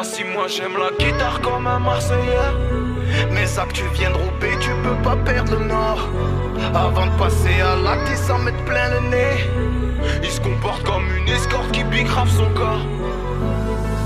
Car si moi j'aime la guitare comme un Marseillais, mais ça que tu viens de rouper, tu peux pas perdre le nord. Avant de passer à l'acte, ils s'en mettent plein le nez. Il se comporte comme une escorte qui bicrave son corps.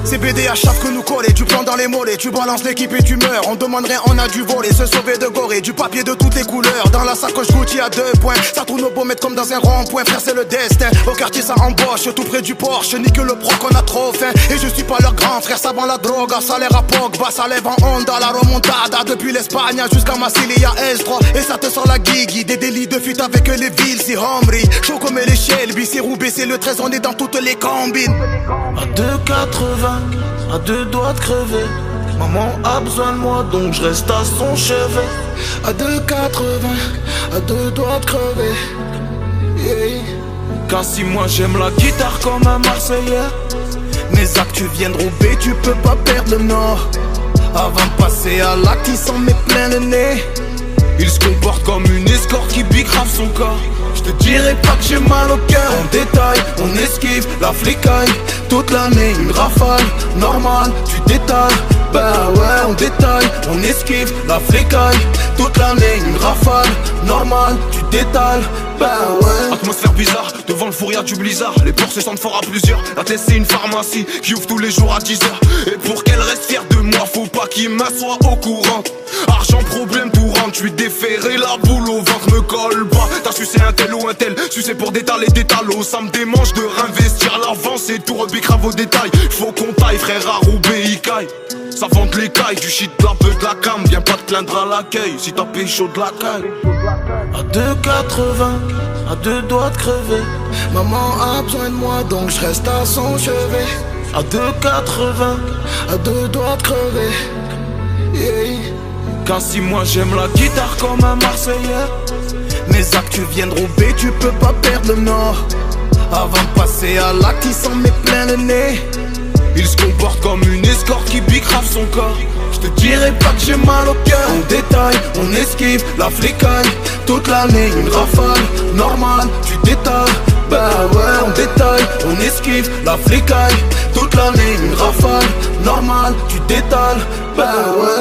C'est BD à chaque que nous coller, du plan dans les mollets, tu balances l'équipe et tu meurs. On demanderait, on a du voler, se sauver de gorée, du papier de toutes les couleurs. Dans la sacoche Gucci à 2 points, ça tourne au beau mettre comme dans un rond-point. Frère c'est le destin, au quartier ça embauche, tout près du Porsche. Ni que le proc on a trop faim, et je suis pas leur grand frère. Ça vend la drogue, à salaire à Pogba, ça lève en Honda. La remontada depuis l'Espagne jusqu'à Massilia S3. Et ça te sort la guigui, des délits de fuite avec les villes. C'est Homry, chaud comme les Shelby, c'est Roubaix, c'est le 13, on est dans toutes les combines. À 2,80, à 2 doigts de crever. Maman a besoin de moi donc je reste à son chevet. À 2,80, à 2 doigts de crever. Yeah. Car si moi j'aime la guitare comme un Marseillais, mes actes tu viens de rouber, tu peux pas perdre le nord. Avant de passer à l'acte, il s'en met plein le nez. il se comporte comme une escorte qui bicrave son corps. Je te dirais pas que j'ai mal au cœur. On détaille, on esquive la flicaille. Toute l'année une rafale, normal, tu détalles. Bah ouais, on détaille, on esquive la flicaille. Toute l'année une rafale, normal, tu détalles. Bah ouais. Atmosphère bizarre, devant le four y'a du blizzard. Les porcs se sentent forts à plusieurs. La TS c'est une pharmacie qui ouvre tous les jours à 10h. Et pour qu'elle reste fière de moi, faut pas qu'il m'assoie au courant. Argent, problème, tout rentre, j'suis déféré, la boule au ventre me colle pas. T'as sucé un tel ou un tel, sucé pour détaler des talos. Ça me démange de réinvestir l'avance et tout rebicrave au détail. Faut qu'on taille, frère à Roubaix, il caille. Ça vente les cailles, du shit, de la peu de la cam. Viens pas te plaindre à l'accueil, si t'as pécho de la caille. À 2,80, à 2 doigts de crever. Maman a besoin de moi donc je reste à son chevet. À 2,80, à 2 doigts de crever. Yeah. Car si moi j'aime la guitare comme un Marseillais, mes actes tu viens de rouber, tu peux pas perdre le nord. Avant de passer à l'acte, il s'en met plein le nez. il se comporte comme une escorte qui bicrave son corps. Je te dirais pas que j'ai mal au cœur. On détaille, on esquive la flicaille. Toute l'année une rafale, normal, tu détalles. Bah ouais, on détaille, on esquive la flicaille. Toute l'année une rafale, normal, tu détalles. Bah ouais.